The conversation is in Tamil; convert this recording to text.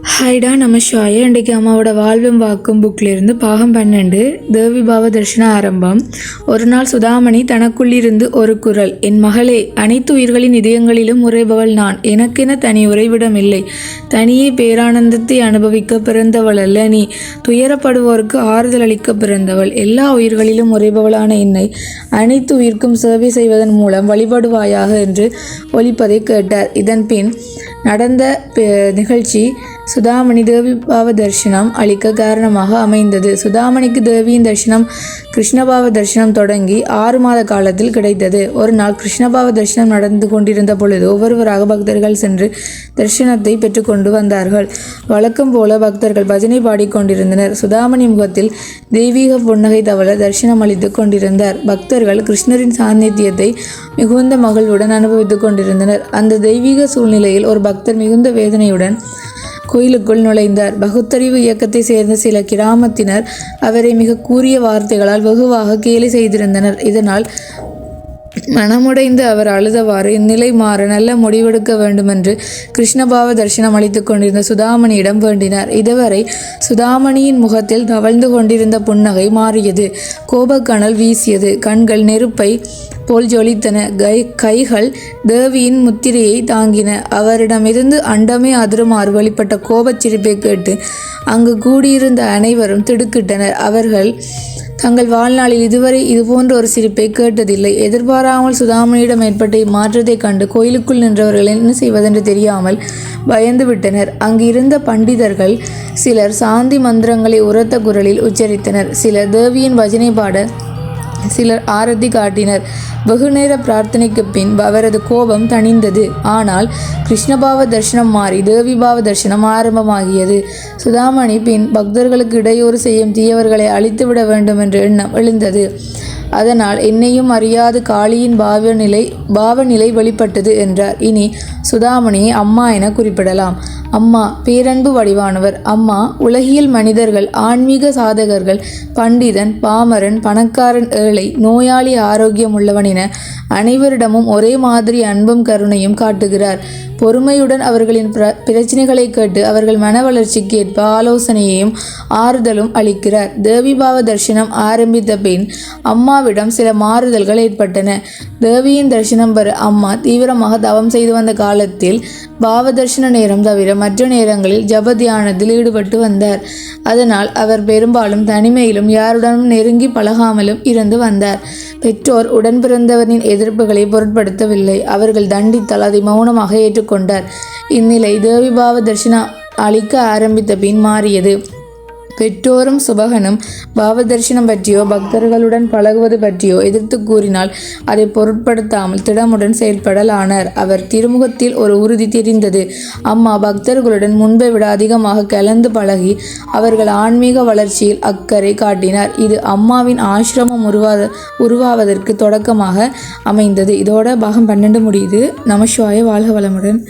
ஹைடா நமசிவாய. இன்றைக்கு அம்மாவோட வாழ்வும் வாக்கும் புக்கிலிருந்து பாகம் 12 தேவி பாவ தர்ஷன ஆரம்பம். ஒரு நாள் சுதாமணி தனக்குள்ளிருந்து ஒரு குரல், என் மகளே, அனைத்து உயிர்களின் இதயங்களிலும் உறைபவள் நான். எனக்கென தனி உறைவிடம் இல்லை. தனியே பேரானந்தத்தை அனுபவிக்க பிறந்தவள் அல்ல நீ. துயரப்படுவோருக்கு ஆறுதல் அளிக்க பிறந்தவள். எல்லா உயிர்களிலும் உறைபவளான என்னை அனைத்து உயிர்க்கும் சேவை செய்வதன் மூலம் வழிபடுவாயாக என்று ஒலிப்பதை கேட்டார். இதன் பின் நடந்த நிகழ்ச்சி சுதாமணி தேவி பாவ தரிசனம் அளிக்க காரணமாக அமைந்தது. சுதாமணிக்கு தேவியின் தரிசனம் கிருஷ்ணபாவ தரிசனம் தொடங்கி 6 மாத காலத்தில் கிடைத்தது. ஒரு நாள் கிருஷ்ணபாவ தரிசனம் நடந்து கொண்டிருந்த பொழுது ஒவ்வொருவராக பக்தர்கள் சென்று தரிசனத்தை பெற்றுக்கொண்டு வந்தார்கள். வழக்கம் போல பக்தர்கள் பஜனை பாடிக்கொண்டிருந்தனர். சுதாமணி முகத்தில் தெய்வீக புன்னகை தவள தரிசனம் அளித்து கொண்டிருந்தார். பக்தர்கள் கிருஷ்ணரின் சாநித்தியத்தை மிகுந்த மகிழ்வுடன் அனுபவித்துக் கொண்டிருந்தனர். அந்த தெய்வீக சூழ்நிலையில் ஒரு பக்தர் மிகுந்த வேதனையுடன் கோயிலுக்குள் நுழைந்தார். பகுத்தறிவு இயக்கத்தை சேர்ந்த சில கிராமத்தினர் அவரை மிக கூரிய வார்த்தைகளால் வெகுவாக கேலி செய்திருந்தனர். இதனால் மனமுடைந்து அவர் அழுதவாறு இந்நிலை மாற நல்ல முடிவெடுக்க வேண்டுமென்று கிருஷ்ணபாவ தரிசனம் அளித்து கொண்டிருந்த சுதாமணியிடம் வேண்டினார். இதுவரை சுதாமணியின் முகத்தில் தவழ்ந்து கொண்டிருந்த புன்னகை மாறியது. கோபக்கனல் வீசியது. கண்கள் நெருப்பை போல் ஜொலித்தன. கைகள் தேவியின் முத்திரையை தாங்கின. அவரிடமிருந்து அண்டமே அதிருமாறு வெளிப்பட்ட கோபச் சிரிப்பை கேட்டு அங்கு கூடியிருந்த அனைவரும் திடுக்கிட்டனர். அவர்கள் தங்கள் வாழ்நாளில் இதுவரை இதுபோன்ற ஒரு சிரிப்பை கேட்டதில்லை. எதிர்பாராமல் சுதாமணியிடம் ஏற்பட்ட இம்மாற்றத்தை கண்டு கோயிலுக்குள் நின்றவர்கள் என்ன செய்வதென்று தெரியாமல் பயந்து விட்டனர். அங்கு இருந்த பண்டிதர்கள் சிலர் சாந்தி மந்திரங்களை உரத்த குரலில் உச்சரித்தனர். சிலர் தேவியின் பஜனை பாட சிலர் ஆரத்தி காட்டினர். வெகுநேர பிரார்த்தனைக்கு பின் அவரது கோபம் தணிந்தது. ஆனால் கிருஷ்ணபாவ தரிசனம் மாறி தேவிபாவ தரிசனம் ஆரம்பமாகியது. சுதாமணி பின் பக்தர்களுக்கு இடையூறு செய்யும் தீயவர்களை அழித்துவிட வேண்டும் என்ற எண்ணம் எழுந்தது. அதனால் என்னையும் அறியாது காளியின் பாவநிலை வெளிப்பட்டது என்றார். இனி சுதாமணியை அம்மா என குறிப்பிடலாம். அம்மா பேரன்பு வடிவானவர். அம்மா உலகியல் மனிதர்கள், ஆன்மீக சாதகர்கள், பண்டிதன், பாமரன், பணக்காரன், ஏழை, நோயாளி, ஆரோக்கியம் உள்ளவன் என அனைவரிடமும் ஒரே மாதிரி அன்பும் கருணையும் காட்டுகிறார். பொறுமையுடன் அவர்களின் பிரச்சனைகளை கேட்டு அவர்கள் மன வளர்ச்சிக்கு ஏற்ப ஆலோசனையையும் ஆறுதலும் அளிக்கிறார். தேவிபாவ தரிசனம் ஆரம்பித்த பின் அம்மாவிடம் சில மாறுதல்கள் ஏற்பட்டன. தேவியின் தரிசனம் பெற அம்மா தீவிரமாக தவம் செய்து வந்த காலத்தில் பாவ தரிசன நேரம் தவிர மற்ற நேரங்களில் ஜப தியானத்தில் ஈடுபட்டு வந்தார். அதனால் அவர் பெரும்பாலும் தனிமையிலும் யாருடனும் நெருங்கி பழகாமலும் இருந்து வந்தார். பெற்றோர் உடன் பிறந்தவரின் எதிர்ப்புகளை பொருட்படுத்தவில்லை. அவர்கள் தண்டித்தால் அதை மௌனமாக ஏற்றுக்கொண்டார். இந்நிலை தேவிபாவ தரிசனம் அளிக்க ஆரம்பித்த பின் மாறியது. பெற்றோரும் சுபகனும் பாவ தரிசனம் பற்றியோ பக்தர்களுடன் பழகுவது பற்றியோ எதிர்த்து கூறினால் அதை பொருட்படுத்தாமல் திடமுடன் செயல்படலானார். அவர் திருமுகத்தில் ஒரு உறுதி தெரிந்தது. அம்மா பக்தர்களுடன் முன்பை விட அதிகமாக கலந்து பழகி அவர்கள் ஆன்மீக வளர்ச்சியில் அக்கறை காட்டினார். இது அம்மாவின் ஆசிரமம் உருவாவதற்கு தொடக்கமாக அமைந்தது. இதோட பாகம் 12 முடியுது. நமசிவாய. வாழ்க வளமுடன்.